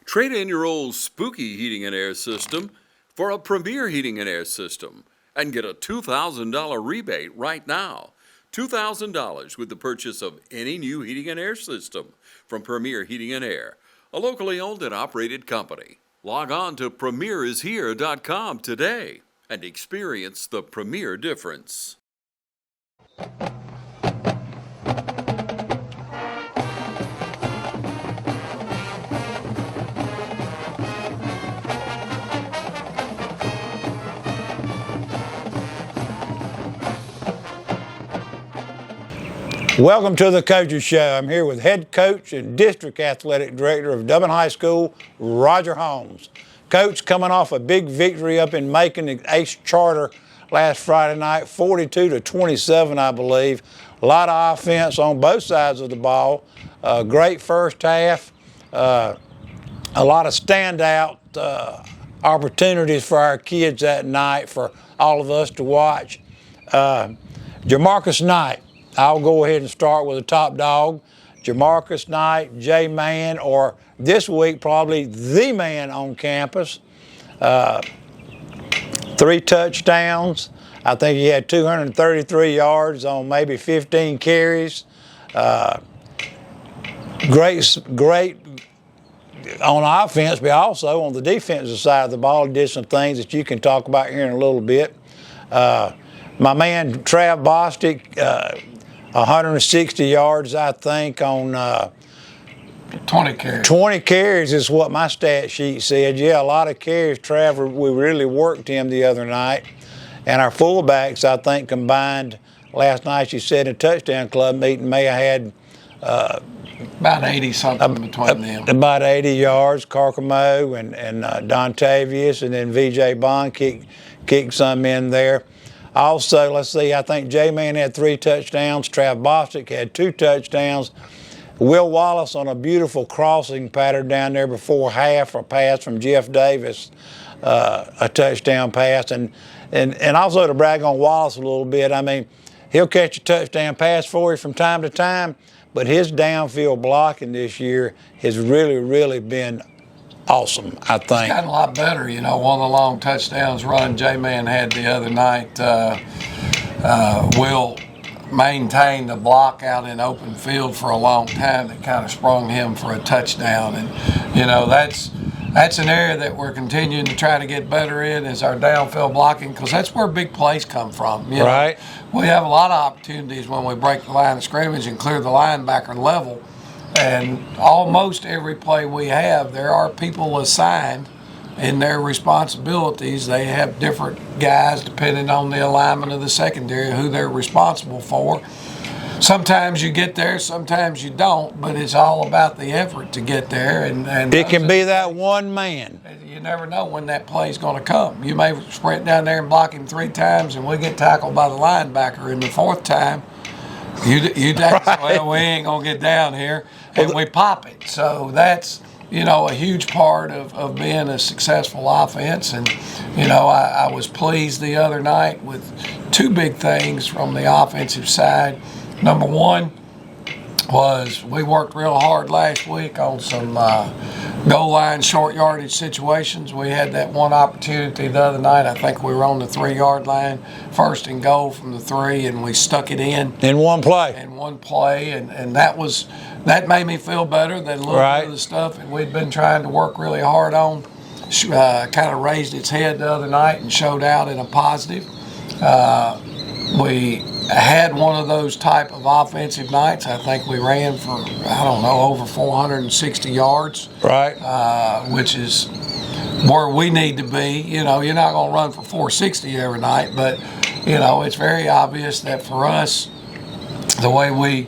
Trade in your old spooky heating and air system for a premier heating and air system and get a $2,000 rebate right now. $2,000 with the purchase of any new heating and air system from Premier Heating and Air, a locally owned and operated company. Log on to premierishere.com today and experience the premier difference. Welcome to the Coaches Show. I'm here with head coach and district athletic director of Dublin High School, Roger Holmes. Coach, coming off a big victory up in Macon at Ace Charter last Friday night, 42-27, I believe. A lot of offense on both sides of the ball. Great first half. A lot of standout opportunities for our kids that night for all of us to watch. Jamarcus Knight. I'll go ahead and start with the top dog. Jamarcus Knight, J-Man, or this week probably the man on campus. 3 touchdowns. I think he had 233 yards on maybe 15 carries. Great on offense, but also on the defensive side of the ball, did some things that you can talk about here in a little bit. My man Trav Bostic, 160 yards, I think, on 20 carries. 20 carries is what my stat sheet said. Yeah, a lot of carries. Trav, we really worked him the other night. And our fullbacks, I think, combined last night, you said in a touchdown club meeting, may have had about 80-something between them. About 80 yards. Carcamo and Dontavius, and then VJ Bond kicked some in there. Also, let's see, I think J-Man had 3 touchdowns. Trav Bostic had 2 touchdowns. Will Wallace on a beautiful crossing pattern down there before half, a pass from Jeff Davis, a touchdown pass. And also to brag on Wallace a little bit, I mean, he'll catch a touchdown pass for you from time to time, but his downfield blocking this year has really, really been awesome, I think. It's gotten a lot better. You know, one of the long touchdowns run J-Man had the other night, Will maintained the block out in open field for a long time that kind of sprung him for a touchdown. And, you know, that's an area that we're continuing to try to get better in, is our downfield blocking, because that's where big plays come from. You know, right. We have a lot of opportunities when we break the line of scrimmage and clear the linebacker level. And almost every play we have, there are people assigned in their responsibilities. They have different guys depending on the alignment of the secondary, who they're responsible for. Sometimes you get there, sometimes you don't, but it's all about the effort to get there. And it can be that one man. You never know when that play's going to come. You may sprint down there and block him 3 times, and we get tackled by the linebacker. And the 4th time, well, we ain't going to get down here, and we pop it. So that's, you know, a huge part of being a successful offense. And, you know, I was pleased the other night with 2 big things from the offensive side. Number one was we worked real hard last week on some goal line short yardage situations. We had that one opportunity the other night. I think we were on the 3-yard line, 1st and goal from the 3, and we stuck it in one play. And that made me feel better than a little bit of the stuff that we'd been trying to work really hard on. Kind of raised its head the other night and showed out in a positive. We had one of those type of offensive nights. I think we ran for, over 460 yards. Right. Which is where we need to be. You know, you're not going to run for 460 every night, but, you know, it's very obvious that for us, the way we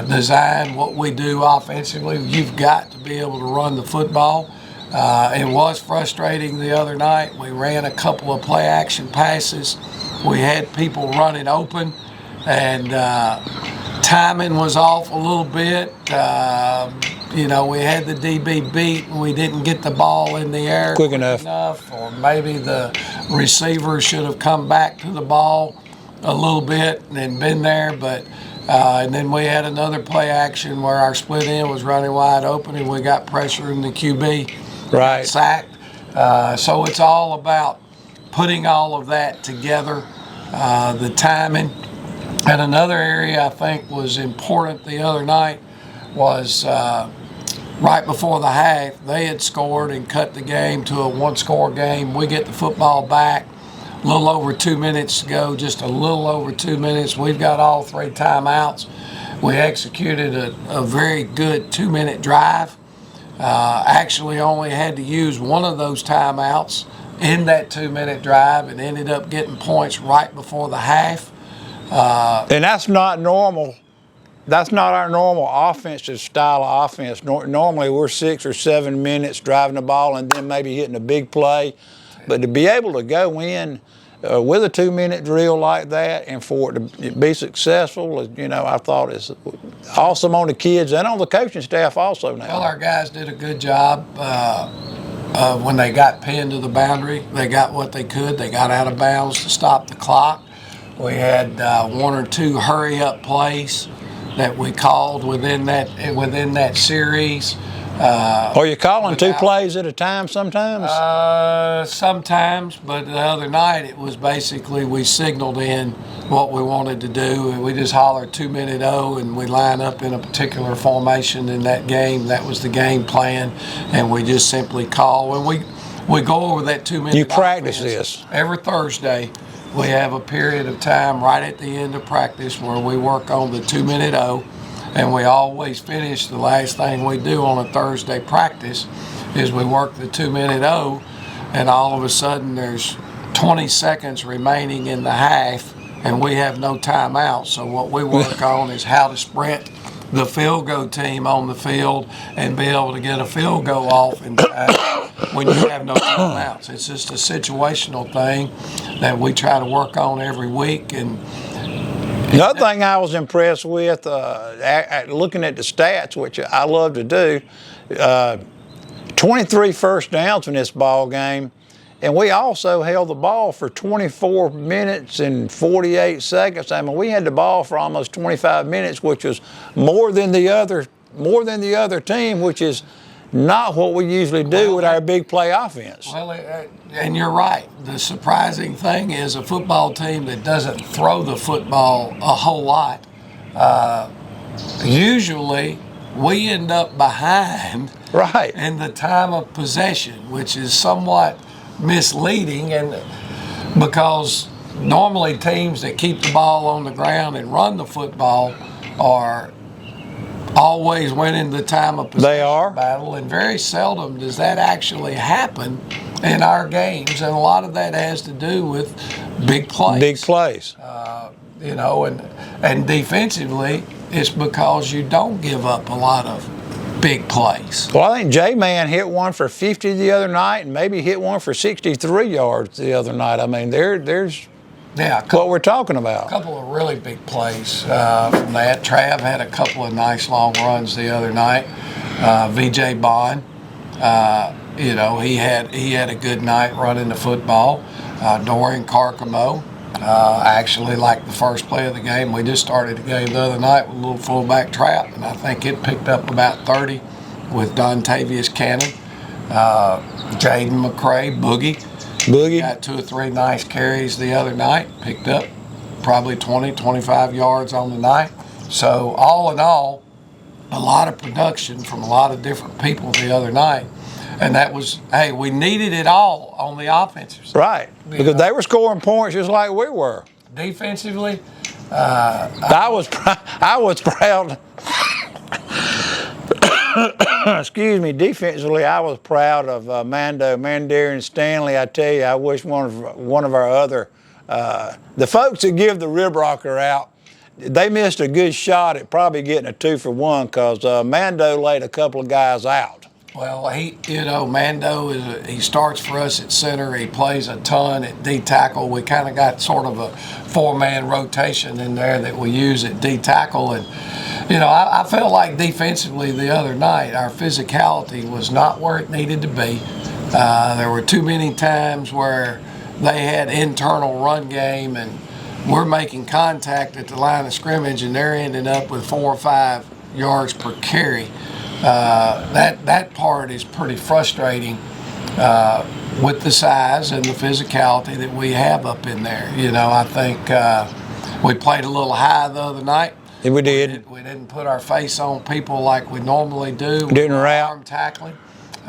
design what we do offensively, you've got to be able to run the football. It was frustrating the other night. We ran a couple of play action passes. We had people running open, and timing was off a little bit. You know, we had the DB beat, and we didn't get the ball in the air quick enough. Or maybe the receiver should have come back to the ball a little bit and been there. But And then we had another play action where our split end was running wide open and we got pressure in the QB. Right. Sacked. So it's all about putting all of that together, the timing. And another area I think was important the other night was right before the half, they had scored and cut the game to a one-score game. We get the football back. A little over 2 minutes to go, just a little over 2 minutes. We've got all 3 timeouts. We executed a very good 2-minute drive. Actually only had to use one of those timeouts in that 2-minute drive and ended up getting points right before the half. And that's not normal. That's not our normal offensive style of offense. Normally we're 6 or 7 minutes driving the ball and then maybe hitting a big play. But to be able to go in with a 2-minute drill like that and for it to be successful, I thought it's awesome on the kids and on the coaching staff also now. Well, our guys did a good job. When they got pinned to the boundary, they got what they could. They got out of bounds to stop the clock. We had 1 or 2 hurry-up plays that we called within that series. Are you calling 2 plays at a time sometimes? Sometimes, but the other night it was basically we signaled in what we wanted to do, and we just hollered 2-minute O, and we line up in a particular formation in that game. That was the game plan, and we just simply call. And we go over that 2-minute. You practice this every Thursday. We have a period of time right at the end of practice where we work on the 2-minute O. And we always finish, the last thing we do on a Thursday practice is we work the 2-minute O, and all of a sudden there's 20 seconds remaining in the half, and we have no timeout. So what we work on is how to sprint the field goal team on the field and be able to get a field goal off in time when you have no timeouts. It's just a situational thing that we try to work on every week. And another thing I was impressed with, looking at the stats, which I love to do, 23 first downs in this ball game, and we also held the ball for 24 minutes and 48 seconds. I mean, we had the ball for almost 25 minutes, which was more than the other team, which is not what we usually do with our big play offense. Well, and you're right. The surprising thing is a football team that doesn't throw the football a whole lot. Usually, we end up behind right in the time of possession, which is somewhat misleading, and because normally teams that keep the ball on the ground and run the football are always winning the time of possession battle, and very seldom does that actually happen in our games, and a lot of that has to do with big plays. Big plays. And defensively, it's because you don't give up a lot of big plays. Well, I think J-Man hit one for 50 the other night and maybe hit one for 63 yards the other night. I mean, there's what we're talking about. A couple of really big plays from that. Trav had a couple of nice long runs the other night. VJ Bond, he had a good night running the football. Dorian Carcamo, actually like the first play of the game. We just started the game the other night with a little fullback trap, and I think it picked up about 30 with Dontavius Cannon. Jaden McCray, Boogie. Got 2 or 3 nice carries the other night, picked up probably 20, 25 yards on the night. So all in all, a lot of production from a lot of different people the other night. And that was, we needed it all on the offensive side. Right, because they were scoring points just like we were. Defensively, I was proud. Excuse me. Defensively, I was proud of Mandarian Stanley. I tell you, I wish one of our other the folks that give the rib rocker out, they missed a good shot at probably getting a 2-for-1 because Mando laid a couple of guys out. Well, Mando he starts for us at center. He plays a ton at D tackle. We kind of got sort of a 4-man rotation in there that we use at D tackle, and I felt like defensively the other night our physicality was not where it needed to be. There were too many times where they had internal run game and we're making contact at the line of scrimmage and they're ending up with 4 or 5 yards per carry. That part is pretty frustrating with the size and the physicality that we have up in there. I think we played a little high the other night. We did. We didn't put our face on people like we normally do. Didn't route. Arm tackling.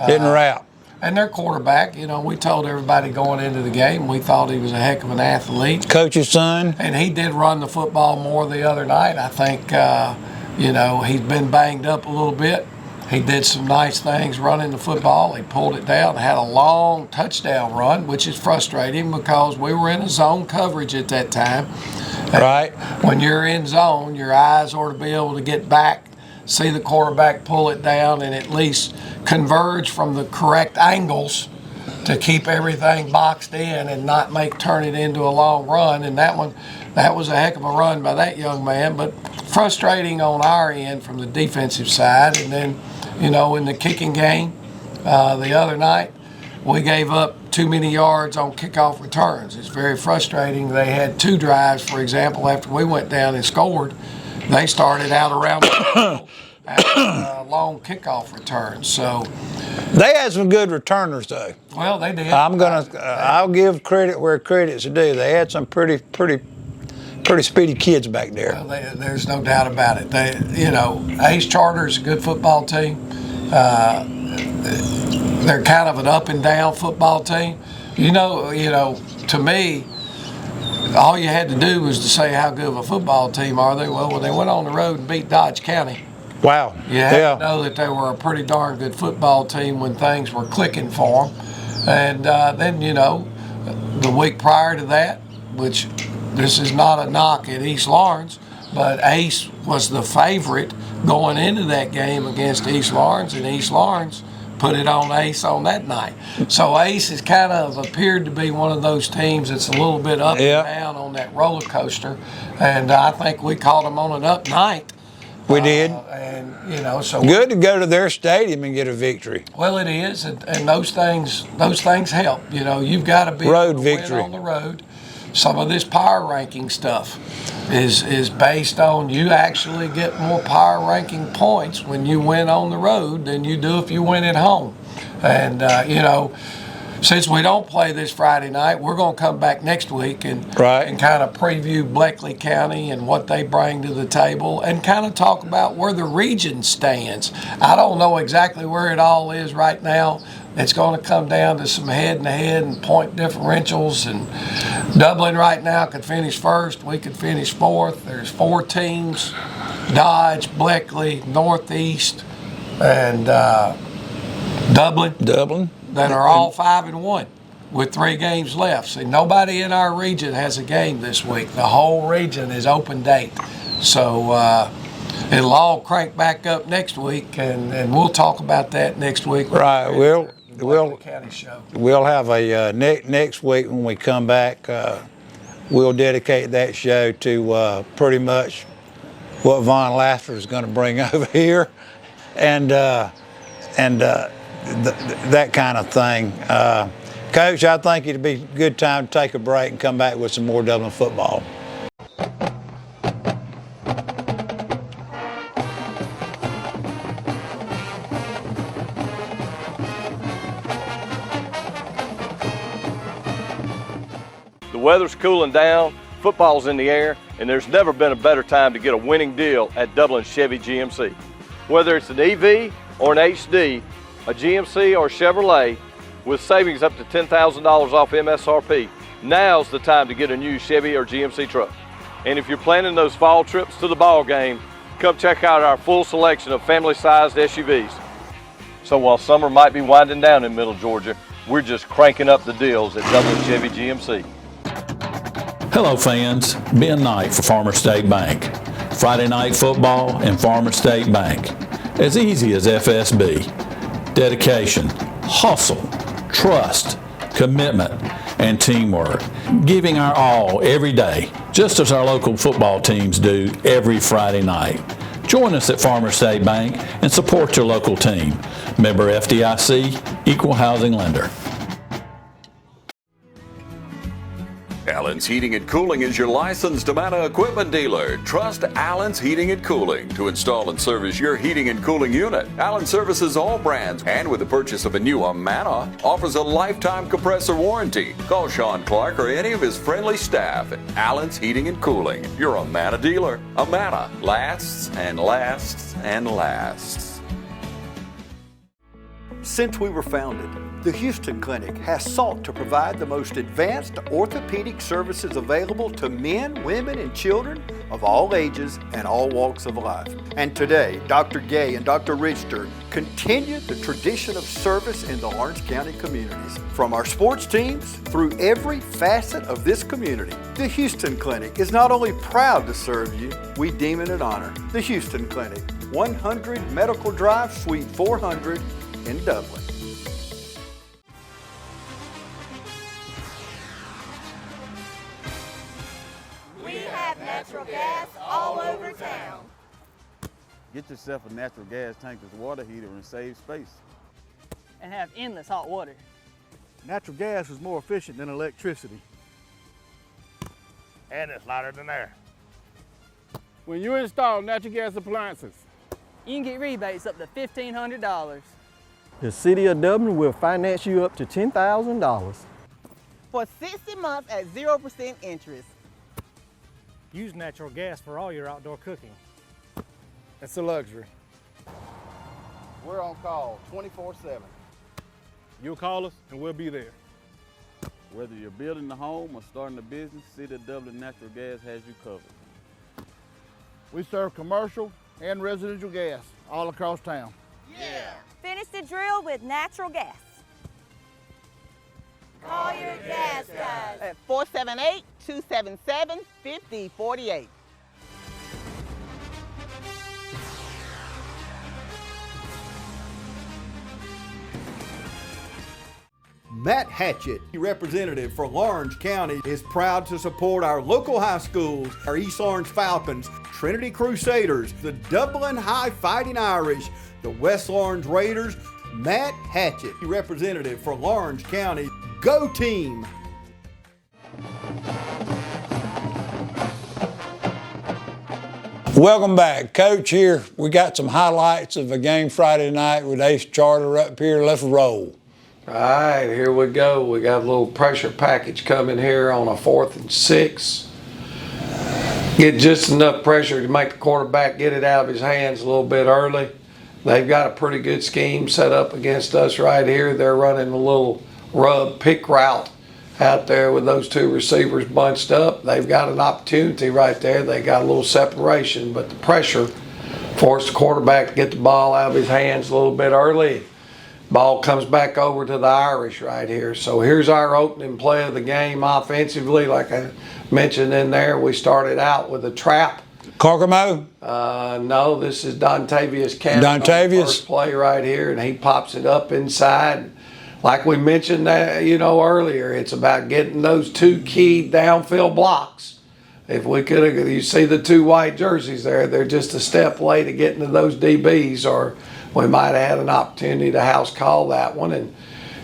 Didn't route. And their quarterback, we told everybody going into the game, we thought he was a heck of an athlete. Coach's son. And he did run the football more the other night. I think, he's been banged up a little bit. He did some nice things running the football. He pulled it down, had a long touchdown run, which is frustrating because we were in a zone coverage at that time. Right. When you're in zone, your eyes ought to be able to get back, see the quarterback pull it down, and at least converge from the correct angles to keep everything boxed in and not turn it into a long run. And that was a heck of a run by that young man, but frustrating on our end from the defensive side. And then, in the kicking game the other night, we gave up too many yards on kickoff returns. It's very frustrating. They had 2 drives, for example, after we went down and scored. They started out around the long kickoff returns. So they had some good returners, though. Well, they did. I'll give credit where credit's due. They had some pretty speedy kids back there. Well, there's no doubt about it. Ace Charter is a good football team. They're kind of an up and down football team. To me, all you had to do was to say how good of a football team are they. Well, when they went on the road and beat Dodge County, wow, you had to know that they were a pretty darn good football team when things were clicking for them. And then, the week prior to that, which this is not a knock at East Lawrence, but Ace was the favorite going into that game against East Lawrence, and East Lawrence put it on Ace on that night. So Ace has kind of appeared to be one of those teams that's a little bit up and down on that roller coaster. And I think we caught them on an up night. We did. So good to go to their stadium and get a victory. Well, it is, and those things help. You've got to be road able to victory win on the road. Some of this power ranking stuff is based on you actually get more power ranking points when you win on the road than you do if you win at home. And since we don't play this Friday night, we're going to come back next week and kind of preview Bleckley County and what they bring to the table and kind of talk about where the region stands. I don't know exactly where it all is right now. It's going to come down to some head-to-head and point differentials. And Dublin right now could finish first. We could finish fourth. There's 4 teams, Dodge, Bleckley, Northeast, and Dublin, that are all 5-1 with 3 games left. See, nobody in our region has a game this week. The whole region is open date. So it'll all crank back up next week, and we'll talk about that next week. Right. We'll County show. We'll have a next week when we come back. We'll dedicate that show to pretty much what Von Laster is going to bring over here, and that kind of thing. Coach, I think it'd be a good time to take a break and come back with some more Dublin football. The weather's cooling down, football's in the air, and there's never been a better time to get a winning deal at Dublin Chevy GMC. Whether it's an EV or an HD, a GMC or Chevrolet, with savings up to $10,000 off MSRP, now's the time to get a new Chevy or GMC truck. And if you're planning those fall trips to the ball game, come check out our full selection of family-sized SUVs. So while summer might be winding down in Middle Georgia, we're just cranking up the deals at Dublin Chevy GMC. Hello fans, Ben Knight for Farmer State Bank. Friday night football and Farmer State Bank. As easy as FSB. Dedication, hustle, trust, commitment, and teamwork. Giving our all every day, just as our local football teams do every Friday night. Join us at Farmer State Bank and support your local team. Member FDIC, Equal Housing Lender. Allen's Heating and Cooling is your licensed Amana equipment dealer. Trust Allen's Heating and Cooling to install and service your heating and cooling unit. Allen services all brands, and with the purchase of a new Amana, offers a lifetime compressor warranty. Call Sean Clark or any of his friendly staff at Allen's Heating and Cooling, your Amana dealer. Amana lasts and lasts and lasts. Since we were founded, the Houston Clinic has sought to provide the most advanced orthopedic services available to men, women, and children of all ages and all walks of life. And today, Dr. Gay and Dr. Richter continue the tradition of service in the Lawrence County communities. From our sports teams through every facet of this community, the Houston Clinic is not only proud to serve you, we deem it an honor. The Houston Clinic, 100 Medical Drive, Suite 400 in Dublin. Natural gas all over town. Get yourself a natural gas tankless water heater and save space. And have endless hot water. Natural gas is more efficient than electricity. And it's lighter than air. When you install natural gas appliances, you can get rebates up to $1,500. The City of Dublin will finance you up to $10,000. For 60 months at 0% interest. Use natural gas for all your outdoor cooking. it's a luxury. We're on call 24/7. You'll call us and we'll be there. Whether you're building a home or starting a business, City of Dublin Natural Gas has you covered. We serve commercial and residential gas all across town. Yeah! Finish the drill with natural gas. Call your gas guys at 478-277-5048. Matt Hatchett, representative for Lawrence County, is proud to support our local high schools, our East Orange Falcons, Trinity Crusaders, the Dublin High Fighting Irish, the West Orange Raiders. Matt Hatchett, representative for Lawrence County. Go team! Welcome back. Coach here. We got some highlights of a game Friday night with Ace Charter up here. Let's roll. All right, here we go. We got a little pressure package coming here on a 4th and 6. Get just enough pressure to make the quarterback get it out of his hands a little bit early. They've got a pretty good scheme set up against us right here. They're running a little rub pick route out there with those two receivers bunched up. They've got an opportunity right there. They got a little separation, but the pressure forced the quarterback to get the ball out of his hands a little bit early. Ball comes back over to the Irish right here. So here's our opening play of the game offensively. Like I mentioned in there, we started out with a trap. Carcamo? No, this is Dontavius Cannon. Dontavius? First play right here, and he pops it up inside. Like we mentioned earlier, it's about getting those two key downfield blocks. If we could have, you see the two white jerseys there, they're just a step late to getting to those DBs, or we might have had an opportunity to house call that one. And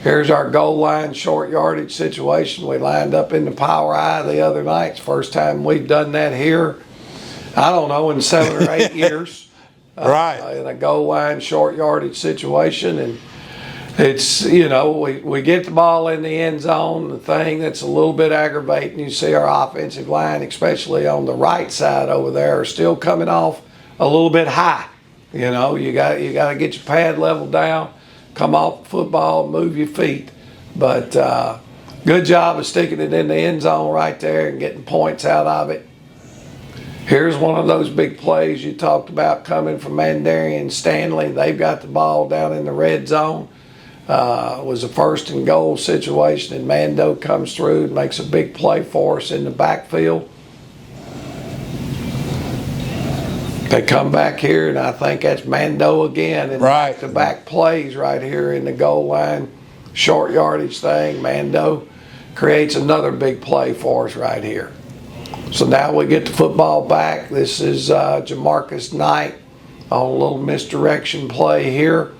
here's our goal line short yardage situation. We lined up in the power eye the other night. It's the first time we've done that here, I don't know, in 7 or 8 years. Right. In a goal line short yardage situation. And it's, we get the ball in the end zone. The thing that's a little bit aggravating, you see our offensive line, especially on the right side over there, are still coming off a little bit high. You got to get your pad level down, come off the football, move your feet. But good job of sticking it in the end zone right there and getting points out of it. Here's one of those big plays you talked about coming from Mandarian Stanley. They've got the ball down in the red zone. It was a 1st and goal situation, and Mando comes through and makes a big play for us in the backfield. They come back here, and I think that's Mando again. And right. Back-to-back plays right here in the goal line, short yardage thing. Mando creates another big play for us right here. So now we get the football back. This is Jamarcus Knight on a little misdirection play here.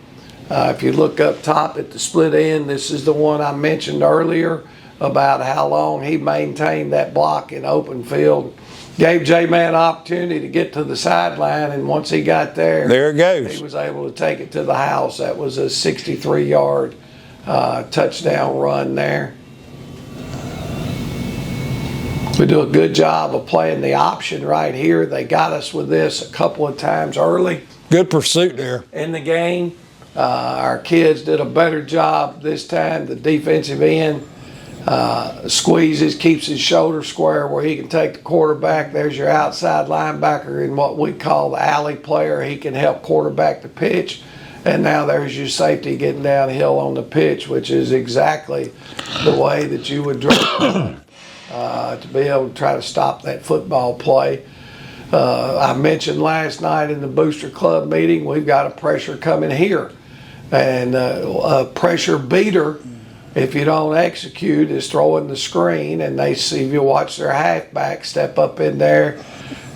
If you look up top at the split end, this is the one I mentioned earlier. about how long he maintained that block in open field. Gave J-Man an opportunity to get to the sideline, and once he got there it goes. he was able to take it to the house. That was a 63-yard touchdown run there. We do a good job of playing the option right here. They got us with this a couple of times early. Good pursuit there in the game. Our kids did a better job this time. The defensive end squeezes, keeps his shoulder square where he can take the quarterback. There's your outside linebacker in what we call the alley player. He can help quarterback the pitch. And now there's your safety getting downhill on the pitch, which is exactly the way that you would draw to be able to try to stop that football play. I mentioned last night in the Booster Club meeting, we've got a pressure coming here. And a pressure beater, if you don't execute, is throwing the screen, and they see, if you watch their halfback step up in there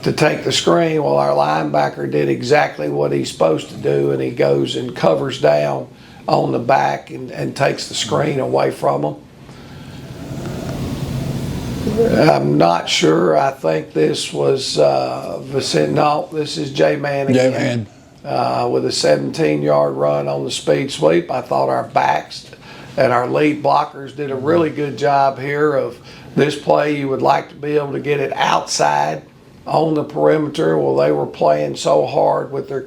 to take the screen. Well, our linebacker did exactly what he's supposed to do, and he goes and covers down on the back and takes the screen away from them. I'm not sure. I think this was Vicente. No, this is J-Man again. With a 17-yard run on the speed sweep. I thought our backs and our lead blockers did a really good job here of this play. You would like to be able to get it outside on the perimeter. Well, they were playing so hard with their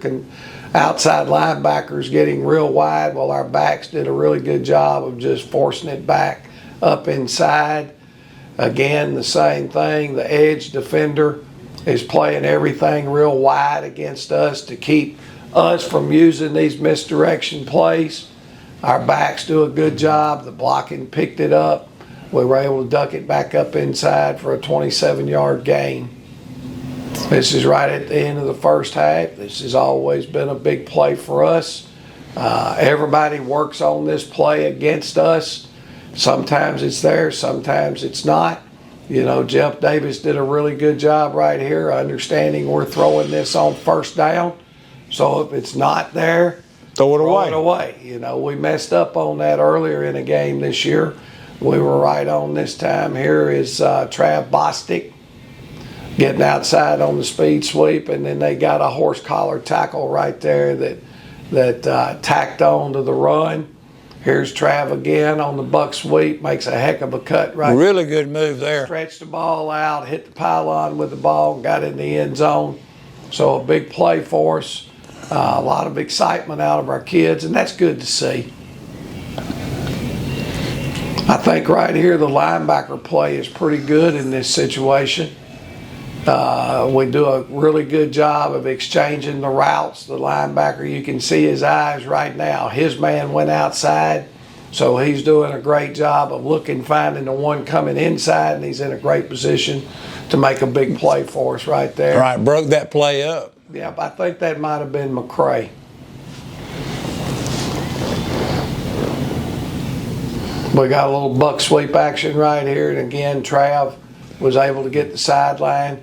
outside linebackers getting real wide. Well, our backs did a really good job of just forcing it back up inside. Again, the same thing. The edge defender is playing everything real wide against us to keep us from using these misdirection plays. Our backs do a good job. The blocking picked it up. We were able to duck it back up inside for a 27-yard gain. This is right at the end of the first half. This has always been a big play for us. Everybody works on this play against us. Sometimes it's there, sometimes it's not. You know, Jeff Davis did a really good job right here, understanding we're throwing this on first down. So if it's not there, throw it away. You know, we messed up on that earlier in a game this year. We were right on this time. Here is Trav Bostic getting outside on the speed sweep, and then they got a horse collar tackle right there that tacked on to the run. Here's Trav again on the buck sweep, makes a heck of a cut right there. Really good move there. Stretched the ball out, hit the pylon with the ball, got in the end zone. So a big play for us. A lot of excitement out of our kids, and that's good to see. I think right here the linebacker play is pretty good in this situation. We do a really good job of exchanging the routes. The linebacker, you can see his eyes right now. His man went outside, so he's doing a great job of looking, finding the one coming inside, and he's in a great position to make a big play for us right there. Right, broke that play up. Yep, I think that might have been McCray. We got a little buck sweep action right here, and again, Trav was able to get the sideline.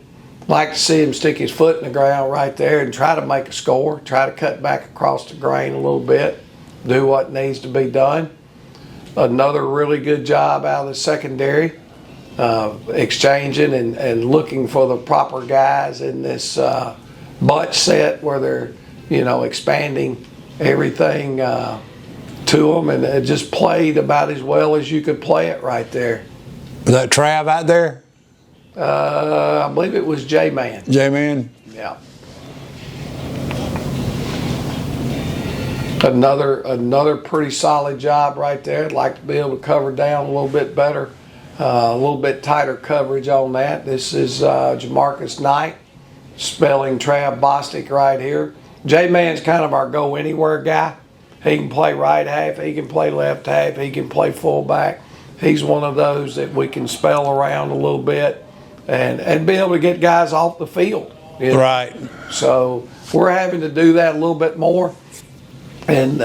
Like to see him stick his foot in the ground right there and try to make a score, try to cut back across the grain a little bit, do what needs to be done. Another really good job out of the secondary, exchanging and looking for the proper guys in this bunch set where they're, you know, expanding everything to them, and it just played about as well as you could play it right there. Was that Trav out there? I believe it was J-Man. J-Man? Yeah. Another pretty solid job right there. I'd like to be able to cover down a little bit better, a little bit tighter coverage on that. This is Jamarcus Knight spelling Trav Bostic right here. J-Man's kind of our go-anywhere guy. He can play right half, he can play left half, he can play fullback. He's one of those that we can spell around a little bit and be able to get guys off the field. You know? Right. So we're having to do that a little bit more. And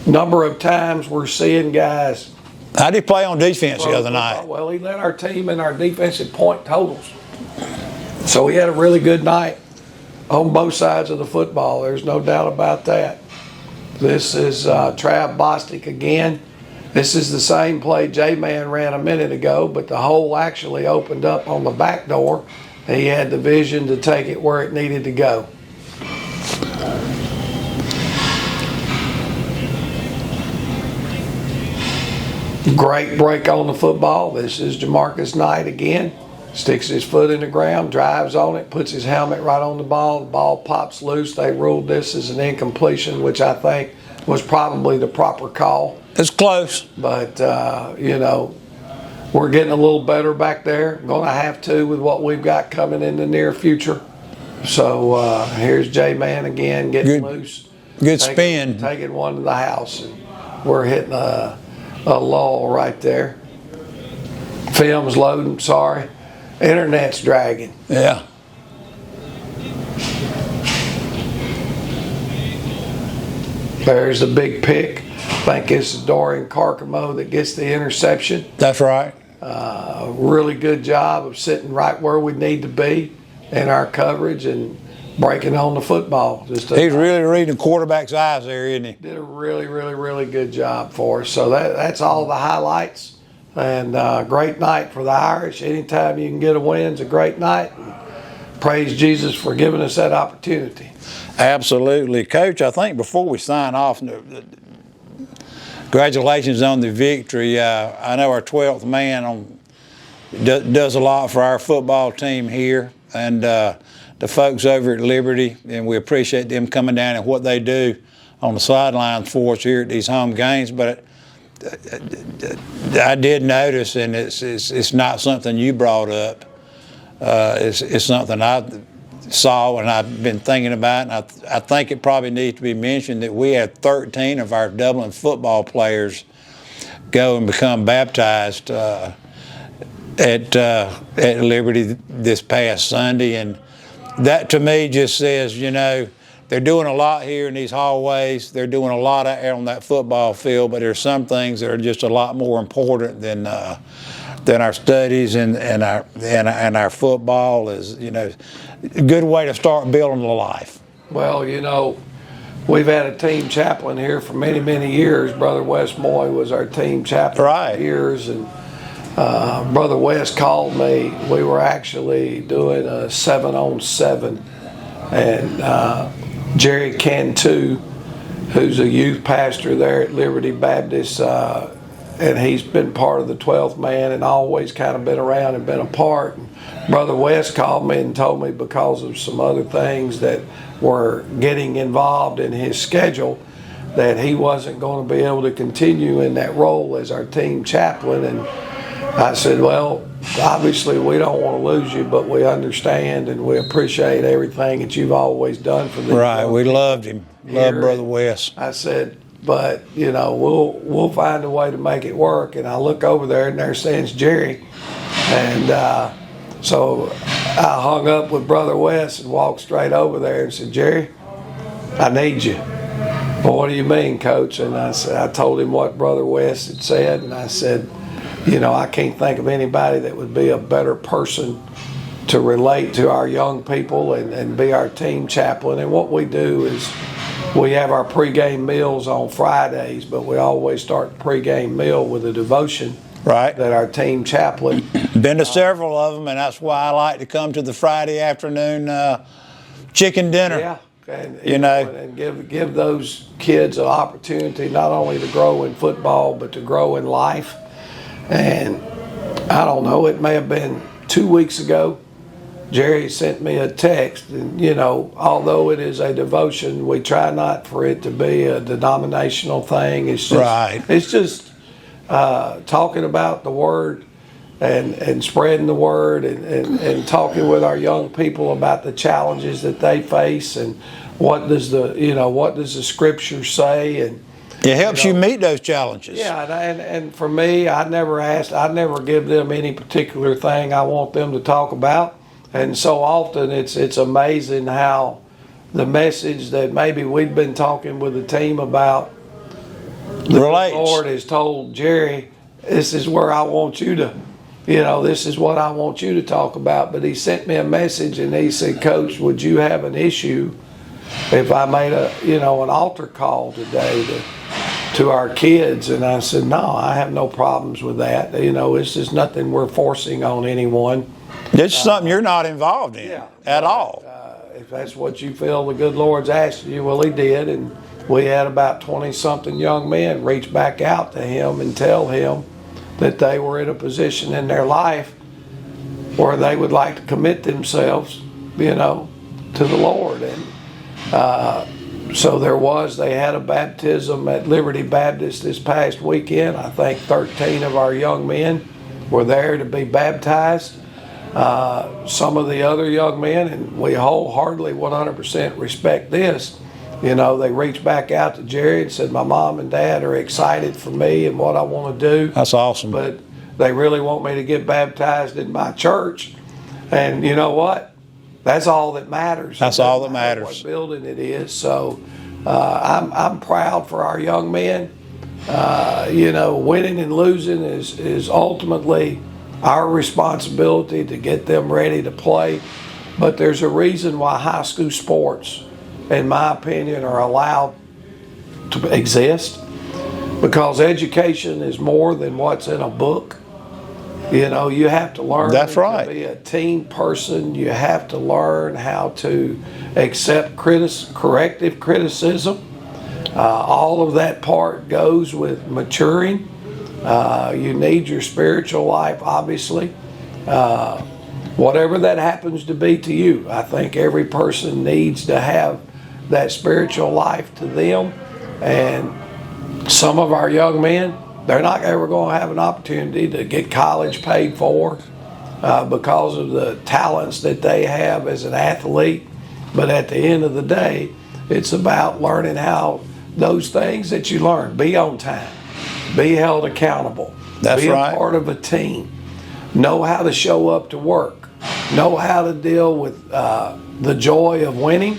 number of times we're seeing guys. How did he play on defense the other night? Well, he led our team in our defensive point totals. So he had a really good night on both sides of the football. There's no doubt about that. This is Trav Bostic again. This is the same play J-Man ran a minute ago, but the hole actually opened up on the back door. He had the vision to take it where it needed to go. Great break on the football. This is Jamarcus Knight again. Sticks his foot in the ground, drives on it, puts his helmet right on the ball. The ball pops loose. They ruled this as an incompletion, which I think was probably the proper call. It's close. But, you know, we're getting a little better back there. Going to have to with what we've got coming in the near future. So here's J-Man again getting loose. Good spin. Taking one to the house. And we're hitting a lull right there. Film's loading, sorry. Internet's dragging. Yeah. There's the big pick. I think it's Dorian Carcamo that gets the interception. That's right. Really good job of sitting right where we need to be in our coverage and breaking on the football. He's really reading the quarterback's eyes there, isn't he? Did a really, really, really good job for us. So that's all the highlights. And great night for the Irish. Anytime you can get a win, it's a great night. And praise Jesus for giving us that opportunity. Absolutely. Coach, I think before we sign off, congratulations on the victory. I know our 12th man does a lot for our football team here, and the folks over at Liberty, and we appreciate them coming down and what they do on the sidelines for us here at these home games. But I did notice, and it's not something you brought up. It's something I saw and I've been thinking about, and I think it probably needs to be mentioned that we had 13 of our Dublin football players go and become baptized at Liberty this past Sunday, and that to me just says, you know, they're doing a lot here in these hallways. They're doing a lot out there on that football field, but there's some things that are just a lot more important than our studies and our football. Is, you know, a good way to start building a life. Well, you know, we've had a team chaplain here for many, many years. Brother Wes Moy was our team chaplain for years, and Brother Wes called me. We were actually doing a 7-on-7, and Jerry Cantu, who's a youth pastor there at Liberty Baptist, and he's been part of the 12th man and always kind of been around and been a part. And Brother West called me and told me because of some other things that were getting involved in his schedule that he wasn't going to be able to continue in that role as our team chaplain. And I said, well, obviously we don't want to lose you, but we understand and we appreciate everything that you've always done for them. Right, we loved him. Loved Brother West. I said, but you know, we'll find a way to make it work. And I look over there and there stands Jerry, and so I hung up with Brother West and walked straight over there and said, Jerry, I need you. Well, what do you mean, Coach? And I said, I told him what Brother West had said, and I said, you know, I can't think of anybody that would be a better person to relate to our young people and be our team chaplain. And what we do is we have our pregame meals on Fridays, but we always start the pregame meal with a devotion. Right. That our team chaplain. Been to several of them, and that's why I like to come to the Friday afternoon chicken dinner. Yeah. And, you know, and give those kids an opportunity not only to grow in football, but to grow in life. And I don't know, it may have been 2 weeks ago, Jerry sent me a text, and you know, although it is a devotion, we try not for it to be a denominational thing. It's just, It's just talking about the Word and spreading the Word and talking with our young people about the challenges that they face and what does the Scripture say, and it helps you meet those challenges. Yeah, and for me, I never give them any particular thing I want them to talk about. And so often it's amazing how the message that maybe we've been talking with the team about, the Lord has told Jerry, this is where I want you to, this is what I want you to talk about. But he sent me a message and he said, Coach, would you have an issue if I made an altar call today to our kids. And I said, no, I have no problems with that. You know, it's just nothing we're forcing on anyone. It's something you're not involved in at all. If that's what you feel the good Lord's asked you, well, he did. And we had about 20-something young men reach back out to him and tell him that they were in a position in their life where they would like to commit themselves, you know, to the Lord. And so they had a baptism at Liberty Baptist this past weekend. I think 13 of our young men were there to be baptized. Some of the other young men, and we wholeheartedly 100% respect this, you know, they reached back out to Jerry and said, my mom and dad are excited for me and what I want to do. That's awesome. But they really want me to get baptized in my church. And you know what? That's all that matters. That's all that matters. What building it is. So I'm proud for our young men. You know, winning and losing is ultimately our responsibility to get them ready to play. But there's a reason why high school sports, in my opinion, are allowed to exist, because education is more than what's in a book. You know, you have to learn to be a team person. You have to learn how to accept corrective criticism. All of that part goes with maturing. You need your spiritual life, obviously. Whatever that happens to be to you, I think every person needs to have that spiritual life to them. And some of our young men, they're not ever going to have an opportunity to get college paid for because of the talents that they have as an athlete. But at the end of the day, it's about learning how those things that you learn, be on time, be held accountable, be a part of a team, know how to show up to work, know how to deal with the joy of winning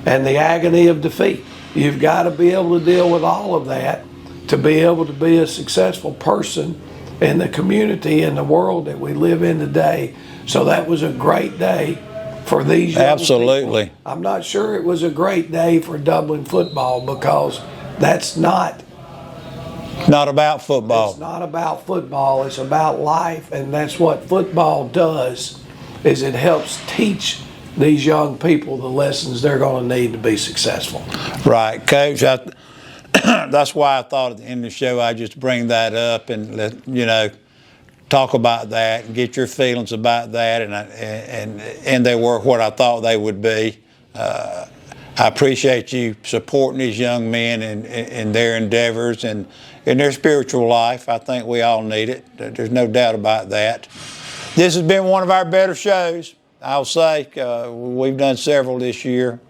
and the agony of defeat. You've got to be able to deal with all of that to be able to be a successful person in the community and the world that we live in today. So that was a great day for these young people. I'm not sure it was a great day for Dublin football, because that's not about football. It's not about football. It's about life, and that's what football does, is it helps teach these young people the lessons they're going to need to be successful. Right, Coach. That's why I thought at the end of the show I'd just bring that up and talk about that and get your feelings about that, and they were what I thought they would be. I appreciate you supporting these young men in their endeavors and in their spiritual life. I think we all need it. There's no doubt about that. This has been one of our better shows, I'll say. We've done several this year,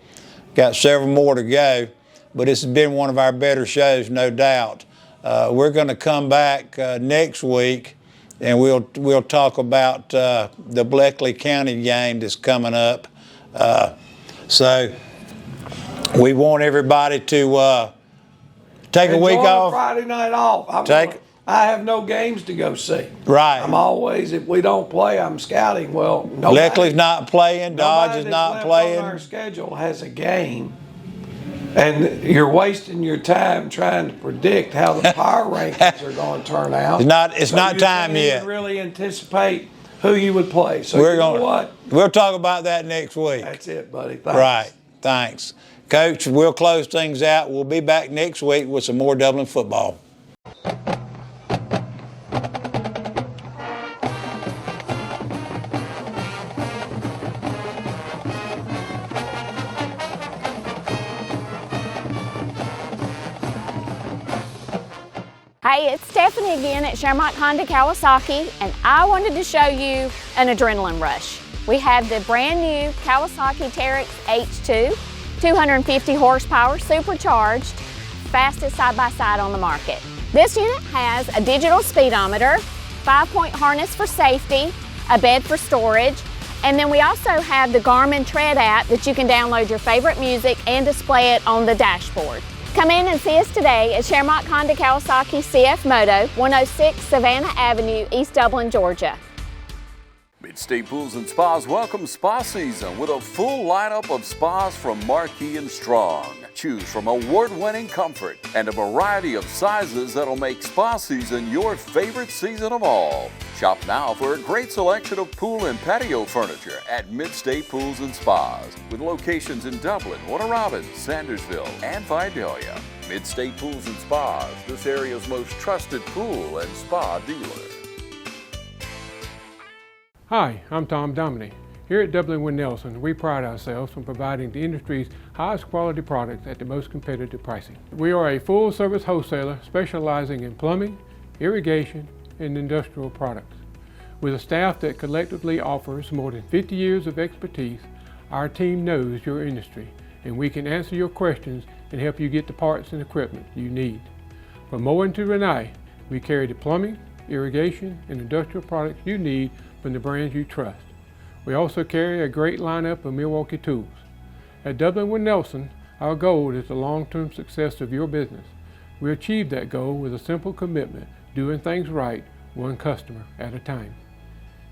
got several more to go, but this has been one of our better shows, no doubt. We're going to come back next week, and we'll talk about the Bleckley County game that's coming up. So we want everybody to take a week off. Friday night off. I have no games to go see. Right. I'm always, if we don't play, I'm scouting. Well, Bleckley's not playing. Dodge is not playing. On our schedule has a game, and you're wasting your time trying to predict how the power rankings are going to turn out. It's not time yet. You really anticipate who you would play. So you know what? We'll talk about that next week. That's it, buddy. Thanks. Right. Thanks. Coach, we'll close things out. We'll be back next week with some more Dublin football. Hey, it's Stephanie again at Shermont Honda Kawasaki, and I wanted to show you an adrenaline rush. We have the brand new Kawasaki Teryx H2, 250 horsepower, supercharged, fastest side-by-side on the market. This unit has a digital speedometer, 5-point harness for safety, a bed for storage, and then we also have the Garmin Tread app that you can download your favorite music and display it on the dashboard. Come in and see us today at Shermont Honda Kawasaki CF Moto, 106 Savannah Avenue, East Dublin, Georgia. Mid-State Pools and Spas welcomes spa season with a full lineup of spas from Marquee and Strong. Choose from award-winning comfort and a variety of sizes that'll make spa season your favorite season of all. Shop now for a great selection of pool and patio furniture at Mid-State Pools and Spas, with locations in Dublin, Warner Robins, Sandersville, and Vidalia. Mid-State Pools and Spas, this area's most trusted pool and spa dealer. Hi, I'm Tom Dominy. Here at Dublin with Nelson, we pride ourselves on providing the industry's highest quality products at the most competitive pricing. We are a full-service wholesaler specializing in plumbing, irrigation, and industrial products. With a staff that collectively offers more than 50 years of expertise, our team knows your industry, and we can answer your questions and help you get the parts and equipment you need. From Mowing to Renee, we carry the plumbing, irrigation, and industrial products you need from the brands you trust. We also carry a great lineup of Milwaukee tools. At Dublin with Nelson, our goal is the long-term success of your business. We achieve that goal with a simple commitment, doing things right, one customer at a time.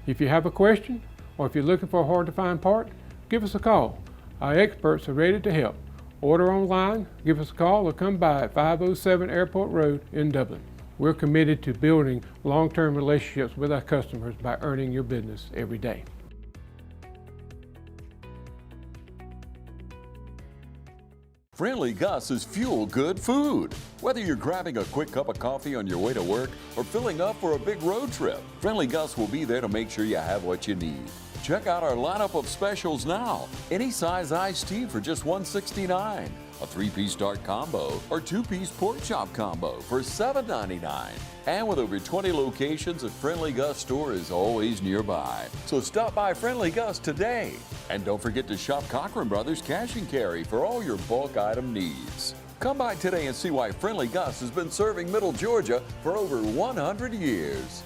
If you have a question, or if you're looking for a hard-to-find part, give us a call. Our experts are ready to help. Order online, give us a call, or come by at 507 Airport Road in Dublin. We're committed to building long-term relationships with our customers by earning your business every day. Friendly Gus is fuel-good food. Whether you're grabbing a quick cup of coffee on your way to work or filling up for a big road trip, Friendly Gus will be there to make sure you have what you need. Check out our lineup of specials now. Any size iced tea for just $1.69, a 3-piece dark combo or 2-piece pork chop combo for $7.99. And with over 20 locations, a Friendly Gus store is always nearby. So stop by Friendly Gus today. And don't forget to shop Cochran Brothers Cash and Carry for all your bulk item needs. Come by today and see why Friendly Gus has been serving Middle Georgia for over 100 years.